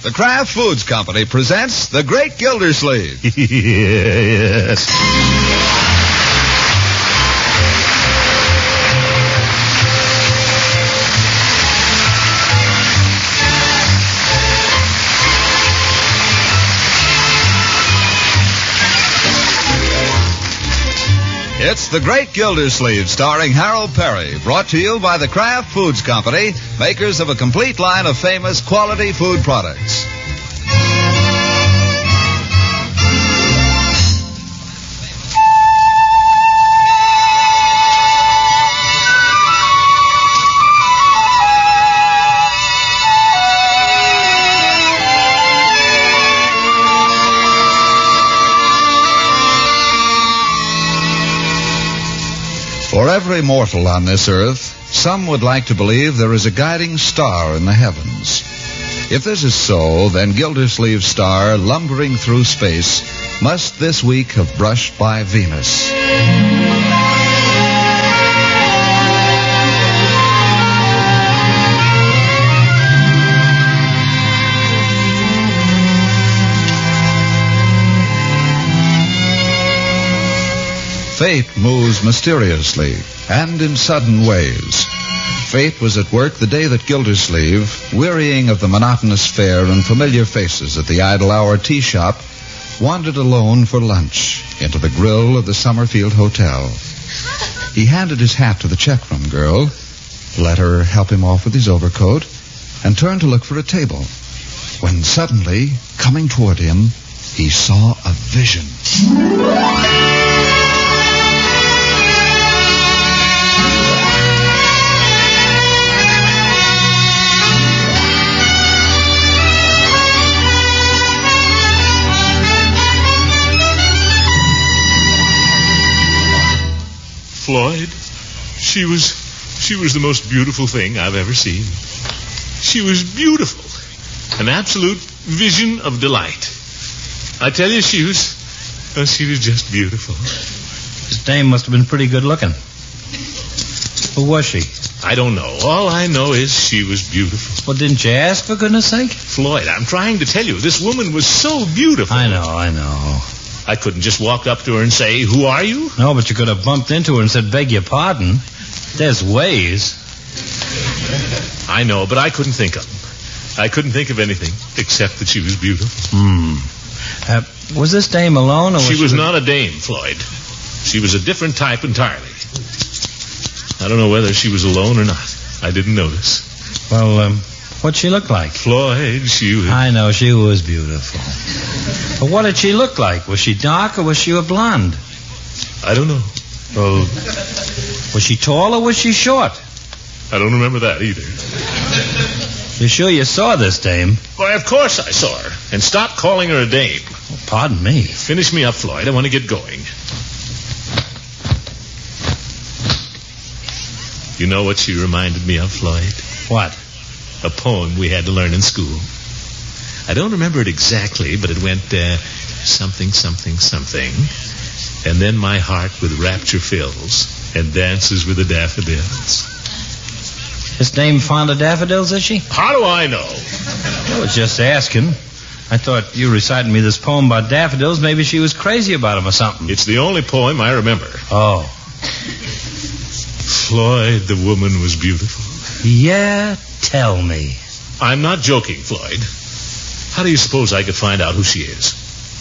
The Kraft Foods Company presents The Great Gildersleeve. Yes. It's The Great Gildersleeve, starring Harold Peary, brought to you by the Kraft Foods Company, makers of a complete line of famous quality food products. For every mortal on this earth, some would like to believe there is a guiding star in the heavens. If this is so, then Gildersleeve's star, lumbering through space, must this week have brushed by Venus. Fate moves mysteriously and in sudden ways. Fate was at work the day that Gildersleeve, wearying of the monotonous fare and familiar faces at the Idle Hour tea shop, wandered alone for lunch into the grill of the Summerfield Hotel. He handed his hat to the checkroom girl, let her help him off with his overcoat, and turned to look for a table, when suddenly, coming toward him, he saw a vision. Floyd, she was the most beautiful thing I've ever seen. She was beautiful. An absolute vision of delight. I tell you, she was just beautiful. This dame must have been pretty good looking. Who was she? I don't know. All I know is she was beautiful. Well, didn't you ask, for goodness sake? Floyd, I'm trying to tell you, this woman was so beautiful. I know. I couldn't just walk up to her and say, "Who are you?" No, but you could have bumped into her and said, "Beg your pardon." There's ways. I know, but I couldn't think of them. I couldn't think of anything except that she was beautiful. Was this dame alone? Or She was not a dame, Floyd. She was a different type entirely. I don't know whether she was alone or not. I didn't notice. Well, what'd she look like? Floyd, she was... I know, she was beautiful. But what did she look like? Was she dark or was she a blonde? I don't know. Well, was she tall or was she short? I don't remember that either. You sure you saw this dame? Why, of course I saw her. And stop calling her a dame. Oh, pardon me. Finish me up, Floyd. I want to get going. You know what she reminded me of, Floyd? What? A poem we had to learn in school. I don't remember it exactly, but it went something, something, something. And then my heart with rapture fills and dances with the daffodils. This dame fond of daffodils, is she? How do I know? I was just asking. I thought you reciting me this poem about daffodils. Maybe she was crazy about them or something. It's the only poem I remember. Oh. Floyd, the woman was beautiful. Yeah, tell me. I'm not joking, Floyd. How do you suppose I could find out who she is?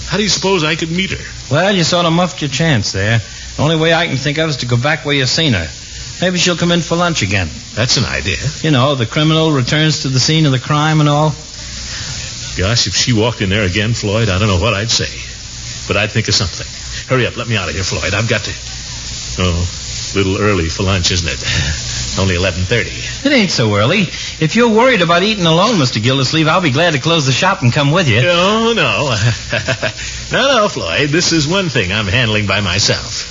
How do you suppose I could meet her? Well, you sort of muffed your chance there. The only way I can think of is to go back where you seen her. Maybe she'll come in for lunch again. That's an idea. You know, the criminal returns to the scene of the crime and all. Gosh, if she walked in there again, Floyd, I don't know what I'd say. But I'd think of something. Hurry up, let me out of here, Floyd. I've got to... Oh, a little early for lunch, isn't it? Only 11:30. It ain't so early. If you're worried about eating alone, Mr. Gildersleeve, I'll be glad to close the shop and come with you. Oh, no. No, Floyd. This is one thing I'm handling by myself.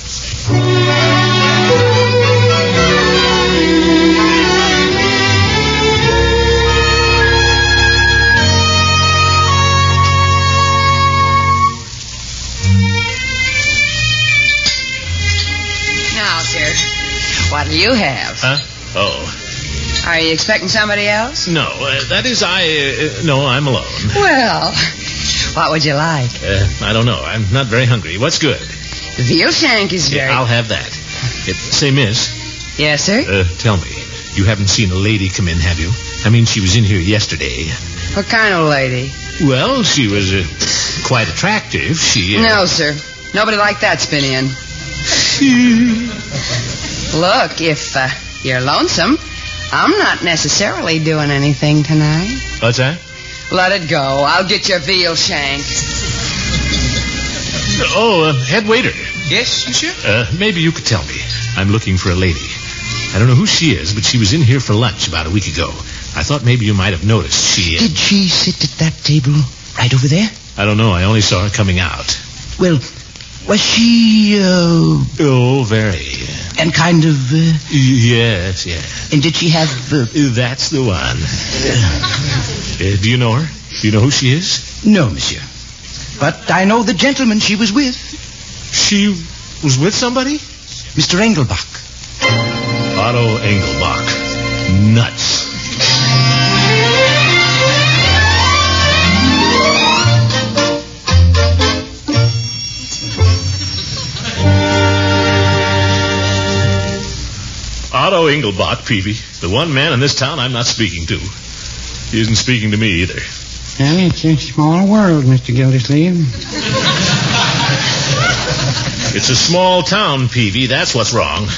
Now, sir, what do you have? Huh? Oh. Are you expecting somebody else? No, no, I'm alone. Well, what would you like? I don't know. I'm not very hungry. What's good? The veal shank is very... Yeah, I'll have that. Say, miss. Yes, sir? Tell me, you haven't seen a lady come in, have you? I mean, she was in here yesterday. What kind of lady? Well, she was quite attractive. No, sir. Nobody like that's been in. Look, if you're lonesome, I'm not necessarily doing anything tonight. What's that? Let it go. I'll get your veal shank. Head waiter. Yes, monsieur? Maybe you could tell me. I'm looking for a lady. I don't know who she is, but she was in here for lunch about a week ago. I thought maybe you might have noticed she... Did she sit at that table right over there? I don't know. I only saw her coming out. Well, was she, Oh, very. And kind of, Yes. And did she have, That's the one. Do you know her? Do you know who she is? No, monsieur. But I know the gentleman she was with. She was with somebody? Mr. Engelbach. Otto Engelbach. Nuts. Otto Engelbach, Peavy. The one man in this town I'm not speaking to. He isn't speaking to me either. Well, it's a small world, Mr. Gildersleeve. It's a small town, Peavy. That's what's wrong.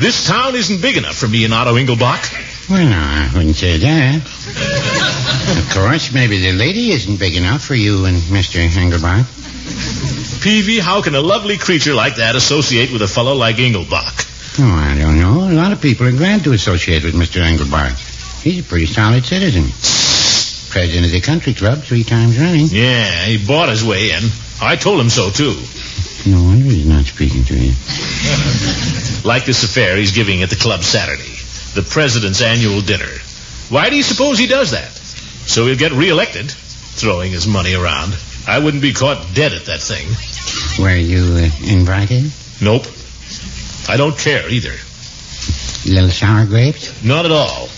This town isn't big enough for me and Otto Engelbach. Well, no, I wouldn't say that. Of course, maybe the lady isn't big enough for you and Mr. Engelbach. Peavy, how can a lovely creature like that associate with a fellow like Engelbach? Oh, I don't know. A lot of people are glad to associate with Mr. Engelbach. He's a pretty solid citizen. President of the country club 3 times running. Yeah, he bought his way in. I told him so, too. No wonder he's not speaking to you. Like this affair he's giving at the club Saturday. The president's annual dinner. Why do you suppose he does that? So he'll get reelected, throwing his money around. I wouldn't be caught dead at that thing. Were you invited? Nope. I don't care either. Little sour grapes? Not at all.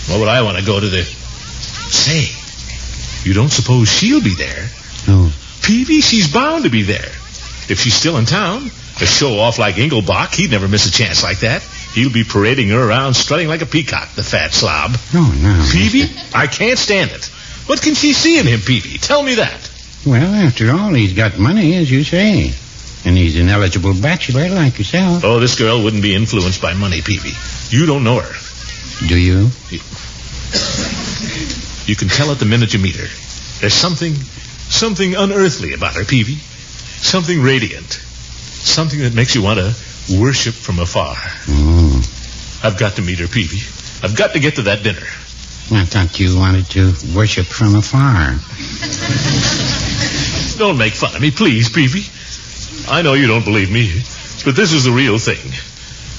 What would I want to go to the... Say, you don't suppose she'll be there? No. Peavy, she's bound to be there. If she's still in town, a show-off like Engelbach, he'd never miss a chance like that. He'll be parading her around, strutting like a peacock, the fat slob. No. Peavy, I can't stand it. What can she see in him, Peavy? Tell me that. Well, after all, he's got money, as you say. And he's an eligible bachelor like yourself. Oh, this girl wouldn't be influenced by money, Peavy. You don't know her. Do you? You can tell it the minute you meet her. There's something unearthly about her, Peavy. Something radiant. Something that makes you want to worship from afar. Oh. I've got to meet her, Peavy. I've got to get to that dinner. I thought you wanted to worship from afar. Don't make fun of me, please, Peavy. I know you don't believe me, but this is the real thing.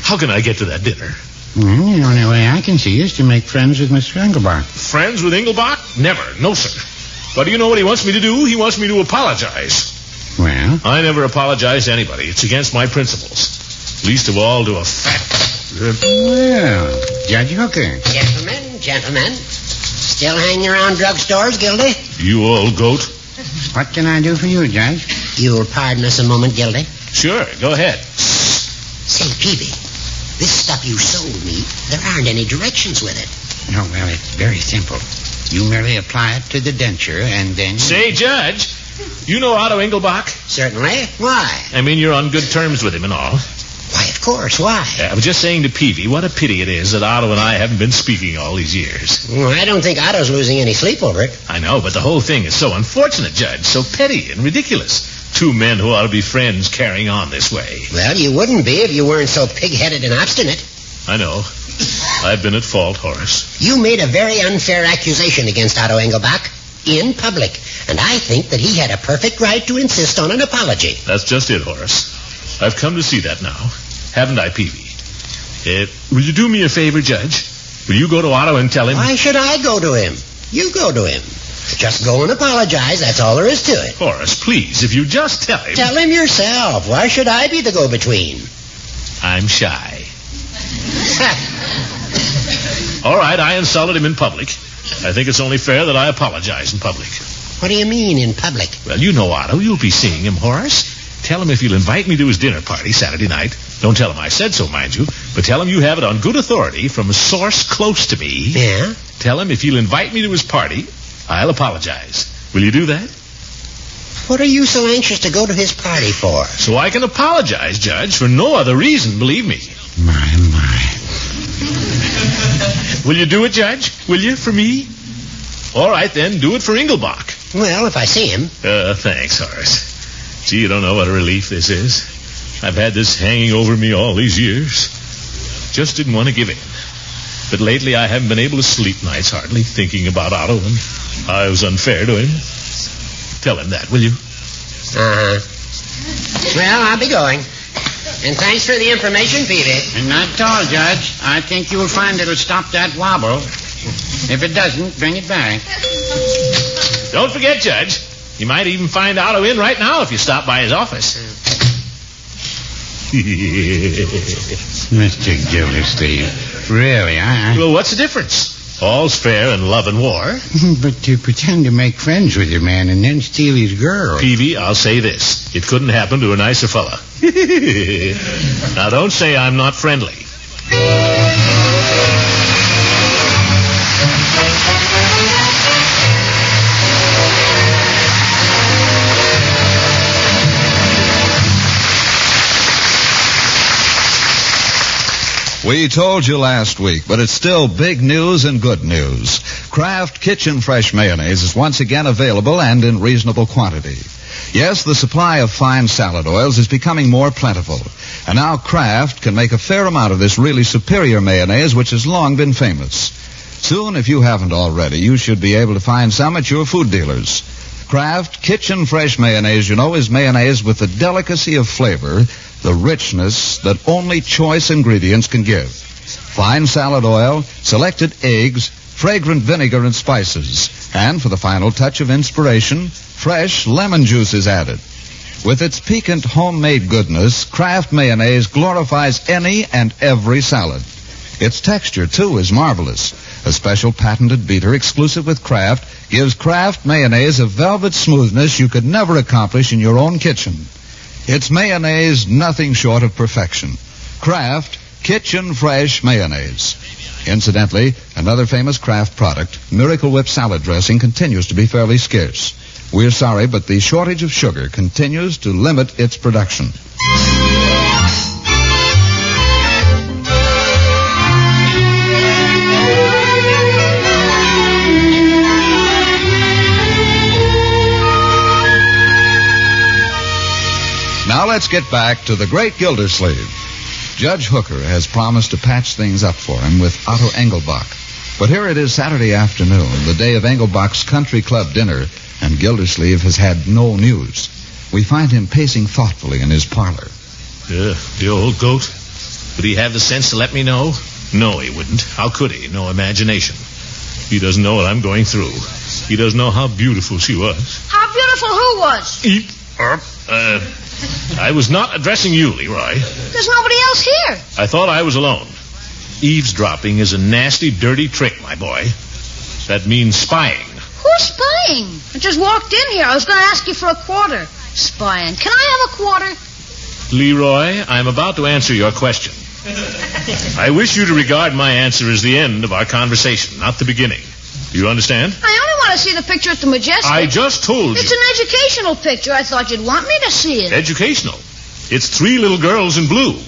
How can I get to that dinner? Well, the only way I can see is to make friends with Mr. Engelbach. Friends with Engelbach? Never. No, sir. But do you know what he wants me to do? He wants me to apologize. Well? I never apologize to anybody. It's against my principles. Least of all to a fat... Well, Judge Hooker. Gentlemen. Still hanging around drugstores, Gildy? You old goat. What can I do for you, Judge? You'll pardon us a moment, Gildy? Sure, go ahead. Say, Peavy, this stuff you sold me, there aren't any directions with it. No, well, it's very simple. You merely apply it to the denture, and then... Say, Judge, you know Otto Engelbach? Certainly. Why? I mean, you're on good terms with him and all. Why, of course. Why? I was just saying to Peavy, what a pity it is that Otto and I haven't been speaking all these years. Well, I don't think Otto's losing any sleep over it. I know, but the whole thing is so unfortunate, Judge, so petty and ridiculous. 2 men who ought to be friends carrying on this way. Well, you wouldn't be if you weren't so pig-headed and obstinate. I know. I've been at fault, Horace. You made a very unfair accusation against Otto Engelbach in public, and I think that he had a perfect right to insist on an apology. That's just it, Horace. I've come to see that now. Haven't I, Peavy? Will you do me a favor, Judge? Will you go to Otto and tell him... Why should I go to him? You go to him. Just go and apologize. That's all there is to it. Horace, please, if you just tell him... Tell him yourself. Why should I be the go-between? I'm shy. All right, I insulted him in public. I think it's only fair that I apologize in public. What do you mean, in public? Well, you know Otto. You'll be seeing him, Horace. Tell him if he'll invite me to his dinner party Saturday night. Don't tell him I said so, mind you, but tell him you have it on good authority from a source close to me. Yeah? Tell him if he'll invite me to his party, I'll apologize. Will you do that? What are you so anxious to go to his party for? So I can apologize, Judge, for no other reason, believe me. My. Will you do it, Judge? Will you, for me? All right, then, do it for Engelbach. Well, if I see him. Thanks, Horace. Gee, you don't know what a relief this is. I've had this hanging over me all these years. Just didn't want to give in. But lately I haven't been able to sleep nights hardly, thinking about Otto and how I was unfair to him. Tell him that, will you? Uh-huh. Well, I'll be going. And thanks for the information, Peavy. And not at all, Judge. I think you'll find it'll stop that wobble. If it doesn't, bring it back. Don't forget, Judge. You might even find Otto in right now if you stop by his office. Mr. Gildersleeve, really, Well, what's the difference? All's fair in love and war. But to pretend to make friends with your man and then steal his girl. Peavy, I'll say this. It couldn't happen to a nicer fella. Now, don't say I'm not friendly. We told you last week, but it's still big news and good news. Kraft Kitchen Fresh Mayonnaise is once again available and in reasonable quantity. Yes, the supply of fine salad oils is becoming more plentiful. And now Kraft can make a fair amount of this really superior mayonnaise, which has long been famous. Soon, if you haven't already, you should be able to find some at your food dealers. Kraft Kitchen Fresh Mayonnaise, you know, is mayonnaise with the delicacy of flavor, the richness that only choice ingredients can give. Fine salad oil, selected eggs, fragrant vinegar and spices. And for the final touch of inspiration, fresh lemon juice is added. With its piquant homemade goodness, Kraft mayonnaise glorifies any and every salad. Its texture, too, is marvelous. A special patented beater exclusive with Kraft gives Kraft mayonnaise a velvet smoothness you could never accomplish in your own kitchen. It's mayonnaise nothing short of perfection. Kraft Kitchen Fresh Mayonnaise. Incidentally, another famous Kraft product, Miracle Whip salad dressing, continues to be fairly scarce. We're sorry, but the shortage of sugar continues to limit its production. Now let's get back to the Great Gildersleeve. Judge Hooker has promised to patch things up for him with Otto Engelbach. But here it is Saturday afternoon, the day of Engelbach's country club dinner, and Gildersleeve has had no news. We find him pacing thoughtfully in his parlor. The old goat. Would he have the sense to let me know? No, he wouldn't. How could he? No imagination. He doesn't know what I'm going through. He doesn't know how beautiful she was. How beautiful who was? I was not addressing you, Leroy. There's nobody else here. I thought I was alone. Eavesdropping is a nasty, dirty trick, my boy. That means spying. Who's spying? I just walked in here. I was going to ask you for a quarter. Spying. Can I have a quarter? Leroy, I'm about to answer your question. I wish you to regard my answer as the end of our conversation, not the beginning. Do you understand? I only want to see the picture at the Majestic. I just told you. It's an educational picture. I thought you'd want me to see it. Educational? It's 3 little girls in blue.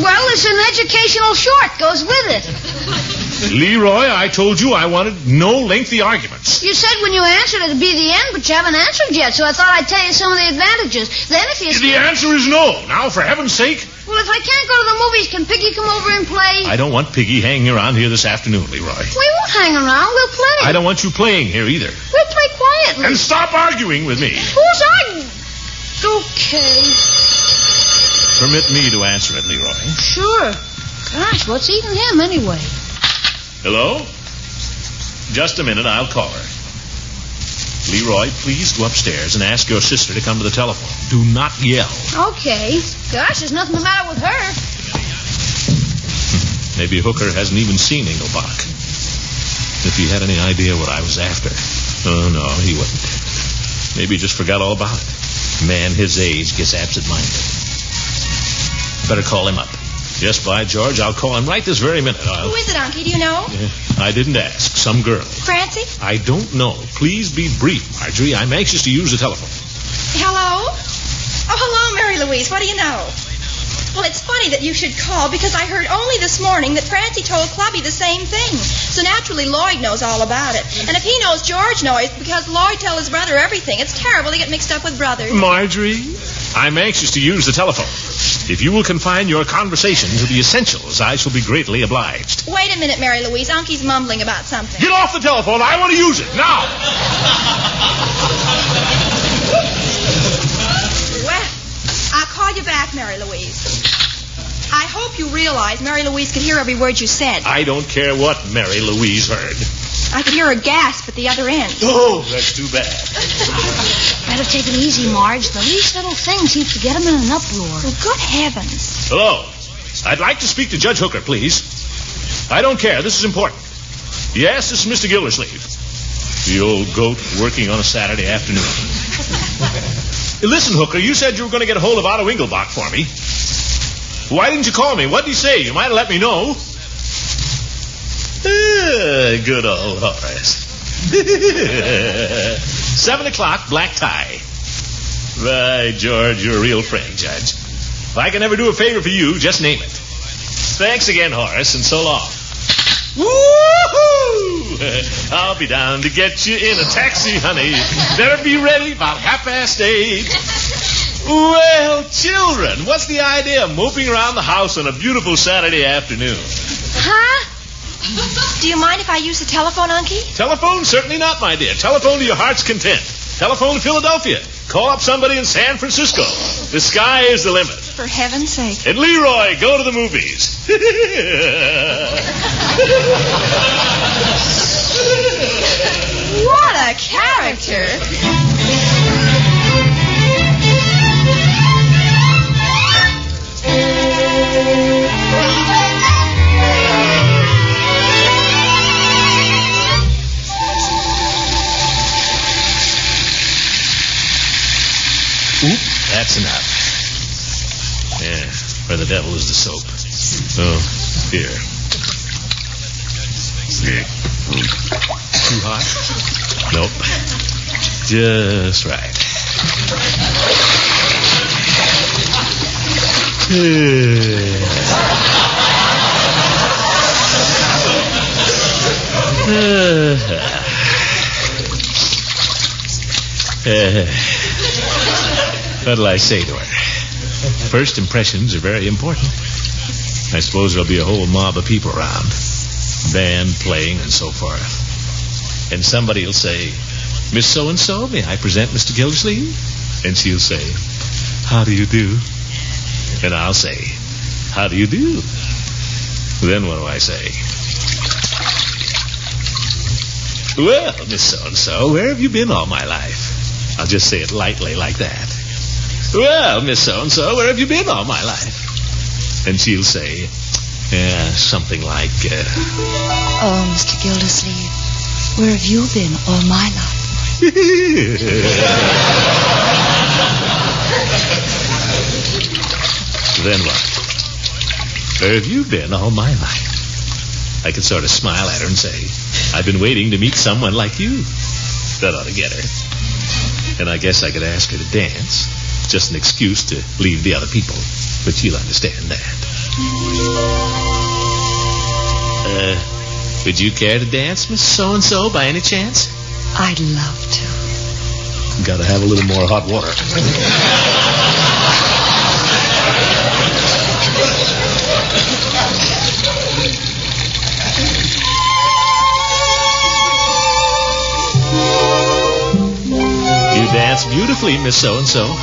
Well, it's an educational short. Goes with it. Leroy, I told you I wanted no lengthy arguments. You said when you answered it'd be the end, but you haven't answered yet, so I thought I'd tell you some of the advantages. Then if you... The answer is no. Now, for heaven's sake. Well, if I can't go to the movies, can Piggy come over and play? I don't want Piggy hanging around here this afternoon, Leroy. We won't hang around. We'll play. I don't want you playing here either. We'll play quietly. And stop arguing with me. Who's arguing? Okay. Permit me to answer it, Leroy. Sure. Gosh, what's eating him anyway? Hello? Just a minute, I'll call her. Leroy, please go upstairs and ask your sister to come to the telephone. Do not yell. Okay. Gosh, there's nothing the matter with her. Maybe Hooker hasn't even seen Engelbach. If he had any idea what I was after. Oh, no, he wouldn't. Maybe he just forgot all about it. Man his age gets absent-minded. Better call him up. Yes, by George, I'll call him right this very minute. Who is it, Unky? Do you know? I didn't ask. Some girl. Francie? I don't know. Please be brief, Marjorie. I'm anxious to use the telephone. Hello? Oh, hello, Mary Louise. What do you know? Well, it's funny that you should call because I heard only this morning that Francie told Clubby the same thing. So naturally, Lloyd knows all about it. And if he knows, George knows because Lloyd tells his brother everything. It's terrible to get mixed up with brothers. Marjorie, I'm anxious to use the telephone. If you will confine your conversation to the essentials, I shall be greatly obliged. Wait a minute, Mary Louise. Unky's mumbling about something. Get off the telephone. I want to use it now. Well, I'll call you back, Mary Louise. I hope you realize Mary Louise could hear every word you said. I don't care what Mary Louise heard. I could hear her gasp at the other end. Oh, that's too bad. Better take it easy, Marge. The least little thing seems to get him in an uproar. Well, good heavens. Hello. I'd like to speak to Judge Hooker, please. I don't care. This is important. Yes, this is Mr. Gildersleeve. The old goat working on a Saturday afternoon. Listen, Hooker, you said you were going to get a hold of Otto Engelbach for me. Why didn't you call me? What did he say? You might have let me know. Good old Horace. 7 o'clock, black tie. Right, George, you're a real friend, Judge. If I can ever do a favor for you, just name it. Thanks again, Horace, and so long. Woo-hoo! I'll be down to get you in a taxi, honey. Better be ready about 8:30. Well, children, what's the idea of moping around the house on a beautiful Saturday afternoon? Huh? Do you mind if I use the telephone, Unky? Telephone? Certainly not, my dear. Telephone to your heart's content. Telephone to Philadelphia. Call up somebody in San Francisco. The sky is the limit. For heaven's sake. And Leroy, go to the movies. What a character. Oop, that's enough. Yeah, where the devil is the soap. Oh, here. Too hot? Nope. Just right. What'll I say to her? First impressions are very important. I suppose there'll be a whole mob of people around. Band playing and so forth. And somebody will say, Miss So-and-so, may I present Mr. Gildersleeve? And she'll say, how do you do? And I'll say, how do you do? Then what do I say? Well, Miss So-and-so, where have you been all my life? I'll just say it lightly like that. Well, Miss So-and-so, where have you been all my life? And she'll say, something like, Oh, Mr. Gildersleeve, where have you been all my life? Then what? Where have you been all my life? I could sort of smile at her and say, I've been waiting to meet someone like you. That ought to get her. And I guess I could ask her to dance. Just an excuse to leave the other people. But she'll understand that. Would you care to dance, Miss So-and-so, by any chance? I'd love to. Gotta have a little more hot water. You dance beautifully, Miss So-and-so.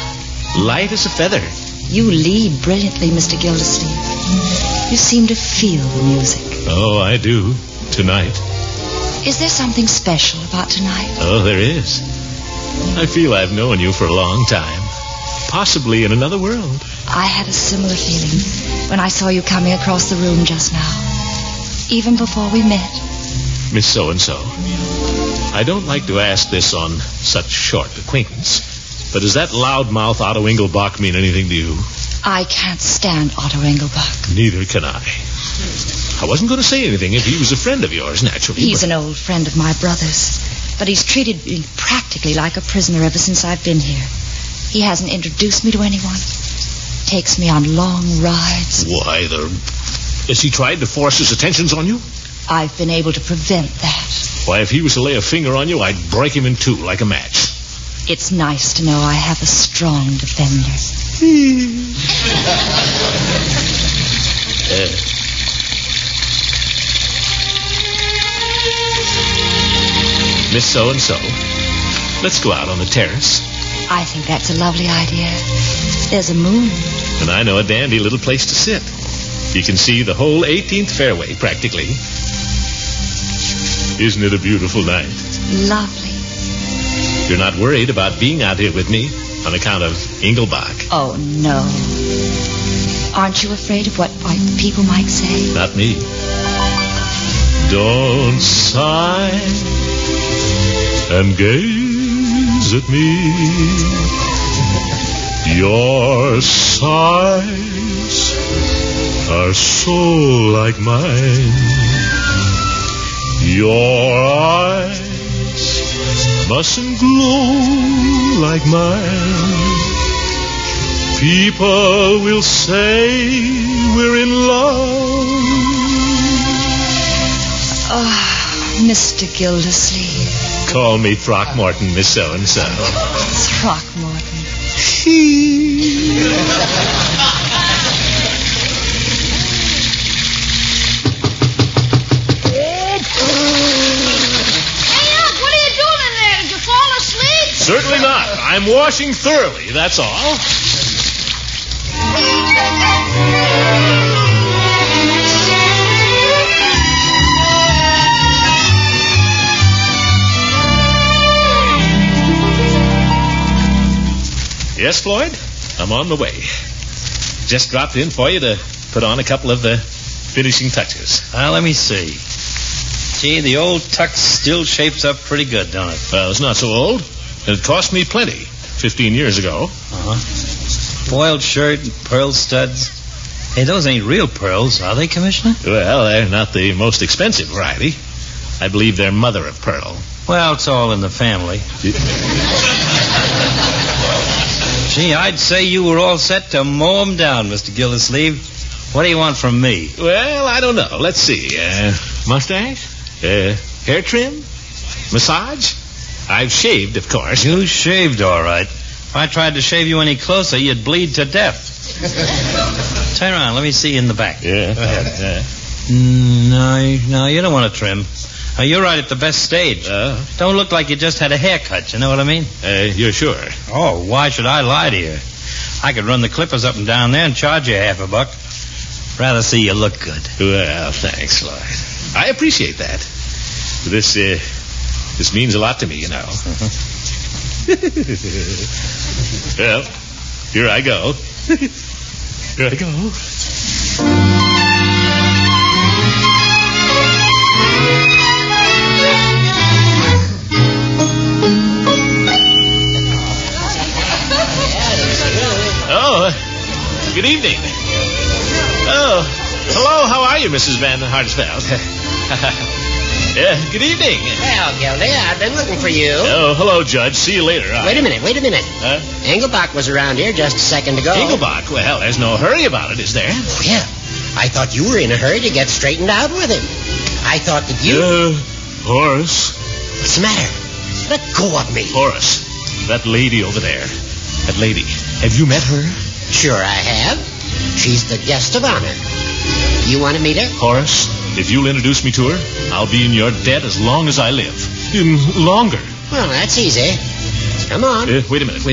Light as a feather. You lead brilliantly, Mr. Gildersleeve. You seem to feel the music. Oh, I do. Tonight. Is there something special about tonight? Oh, there is. I feel I've known you for a long time. Possibly in another world. I had a similar feeling when I saw you coming across the room just now. even before we met. Miss So-and-so, I don't like to ask this on such short acquaintance, but does that loudmouth Otto Engelbach mean anything to you? I can't stand Otto Engelbach. Neither can I. I wasn't going to say anything if he was a friend of yours, naturally. He's an old friend of my brother's, but he's treated me practically like a prisoner ever since I've been here. He hasn't introduced me to anyone. Takes me on long rides. Why, has he tried to force his attentions on you? I've been able to prevent that. Why, if he was to lay a finger on you, I'd break him in two like a match. It's nice to know I have a strong defender. Miss So-and-so, let's go out on the terrace. I think that's a lovely idea. There's a moon. And I know a dandy little place to sit. You can see the whole 18th fairway, practically. Isn't it a beautiful night? Lovely. You're not worried about being out here with me on account of Engelbach? Oh, no. Aren't you afraid of what people might say? Not me. Don't sigh and gaze at me. Your sighs are so like mine. Your eyes mustn't glow like mine. People will say we're in love. Oh, Mr. Gildersleeve. Call me Throckmorton, Miss So-and-so. Throckmorton. Certainly not. I'm washing thoroughly, that's all. Yes, Floyd? I'm on the way. Just dropped in for you to put on a couple of the finishing touches. Let me see. Gee, the old tux still shapes up pretty good, don't it? Well, it's not so old. It cost me plenty 15 years ago. Uh-huh. Foiled shirt and pearl studs. Hey, those ain't real pearls, are they, Commissioner? Well, they're not the most expensive variety. I believe they're mother of pearl. Well, it's all in the family. Gee, I'd say you were all set to mow 'em down, Mr. Gildersleeve. What do you want from me? Well, I don't know. Let's see. Mustache? Hair trim? Massage? I've shaved, of course. You shaved, all right. If I tried to shave you any closer, you'd bleed to death. Turn around. Let me see you in the back. Yeah. Go ahead. No, you don't want to trim. You're right at the best stage. Don't look like you just had a haircut, you know what I mean? You're sure? Oh, why should I lie to you? I could run the clippers up and down there and charge you $50. Rather see you look good. Well, thanks, Lloyd. I appreciate that. This means a lot to me, you know. Well, here I go. Here I go. Oh, good evening. Oh, hello, how are you, Mrs. Van Hartsfeld? Good evening. Well, Gildy, I've been looking for you. Oh, hello, Judge. See you later. Wait a minute. Huh? Engelbach was around here just a second ago. Engelbach? Well, there's no hurry about it, is there? Oh, yeah. I thought you were in a hurry to get straightened out with him. I thought that you... Horace. What's the matter? Let go of me. Horace, that lady over there. That lady. Have you met her? Sure I have. She's the guest of honor. You want to meet her? Horace, if you'll introduce me to her, I'll be in your debt as long as I live. Longer. Well, that's easy. Come on. Wait a minute.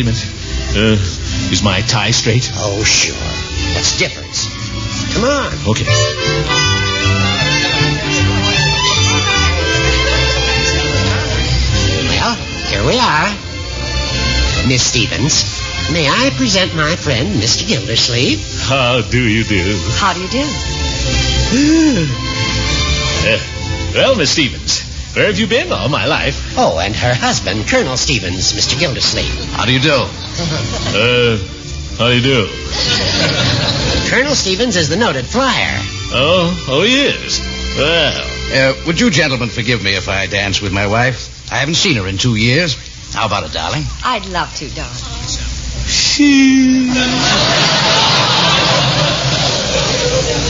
Is my tie straight? Oh, sure. What's the difference? Come on. Okay. Well, here we are. Miss Stevens, may I present my friend, Mr. Gildersleeve? How do you do? How do you do? Well, Miss Stevens, where have you been all my life? Oh, and her husband, Colonel Stevens, Mr. Gildersleeve. How do you do? How do you do? Colonel Stevens is the noted flyer. Oh, he is. Well. Would you gentlemen forgive me if I dance with my wife? I haven't seen her in 2 years. How about it, darling? I'd love to, darling.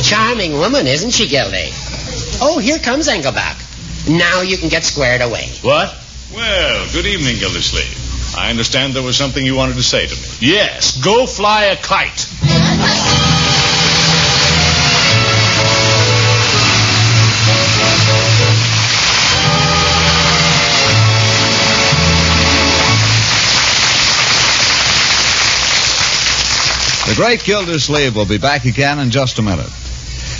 Charming woman, isn't she, Gildy? Oh, here comes Engelbach. Now you can get squared away. What? Well, good evening, Gildersleeve. I understand there was something you wanted to say to me. Yes, go fly a kite. The Great Gildersleeve will be back again in just a minute.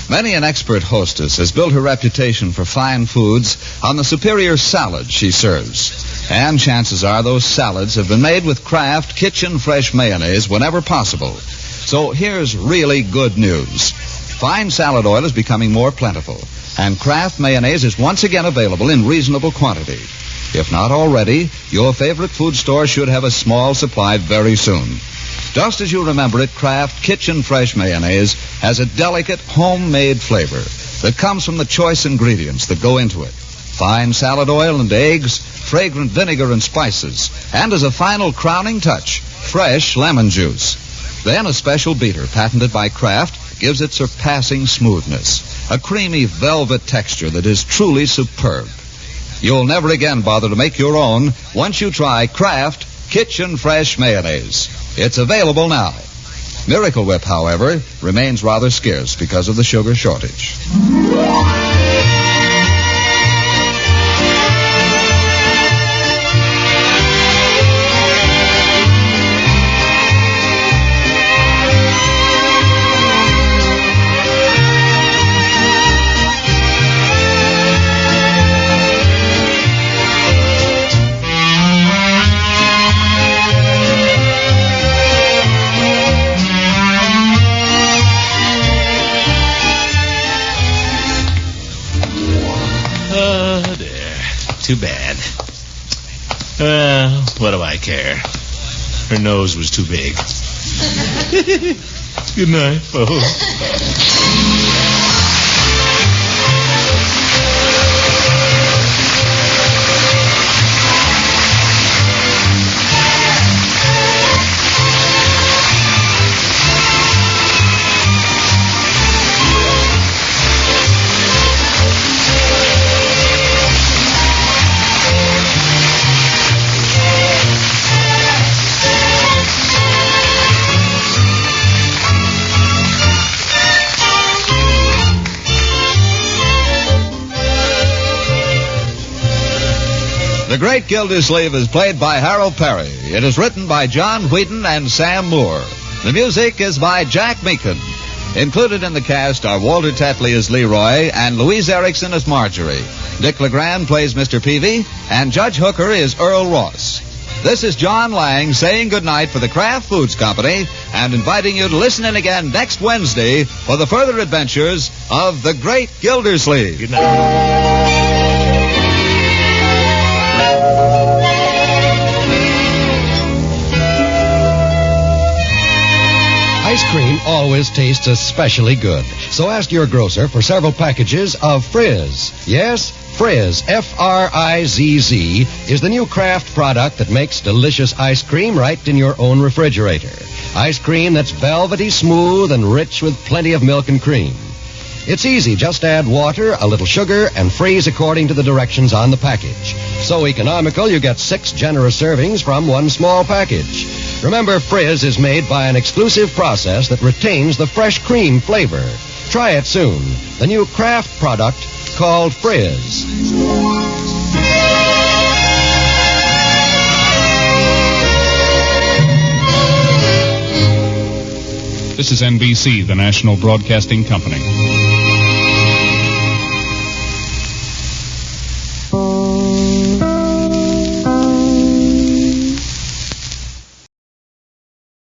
Many an expert hostess has built her reputation for fine foods on the superior salads she serves. And chances are those salads have been made with Kraft Kitchen Fresh Mayonnaise whenever possible. So here's really good news. Fine salad oil is becoming more plentiful, and Kraft Mayonnaise is once again available in reasonable quantity. If not already, your favorite food store should have a small supply very soon. Just as you remember it, Kraft Kitchen Fresh Mayonnaise has a delicate homemade flavor that comes from the choice ingredients that go into it. Fine salad oil and eggs, fragrant vinegar and spices, and as a final crowning touch, fresh lemon juice. Then a special beater patented by Kraft gives it surpassing smoothness, a creamy velvet texture that is truly superb. You'll never again bother to make your own once you try Kraft Kitchen Fresh Mayonnaise. It's available now. Miracle Whip, however, remains rather scarce because of the sugar shortage. Too bad. Well, what do I care? Her nose was too big. Good night, folks. The Great Gildersleeve is played by Harold Peary. It is written by John Wheaton and Sam Moore. The music is by Jack Meakin. Included in the cast are Walter Tetley as Leroy and Louise Erickson as Marjorie. Dick LeGrand plays Mr. Peavy, and Judge Hooker is Earl Ross. This is John Lang saying goodnight for the Kraft Foods Company and inviting you to listen in again next Wednesday for the further adventures of the Great Gildersleeve. Good night. Ice cream always tastes especially good. So ask your grocer for several packages of Frizz. Yes, Frizz, F-R-I-Z-Z, is the new Kraft product that makes delicious ice cream right in your own refrigerator. Ice cream that's velvety smooth and rich with plenty of milk and cream. It's easy. Just add water, a little sugar, and freeze according to the directions on the package. So economical, you get 6 generous servings from one small package. Remember, Frizz is made by an exclusive process that retains the fresh cream flavor. Try it soon. The new Kraft product called Frizz. This is NBC, the national broadcasting company.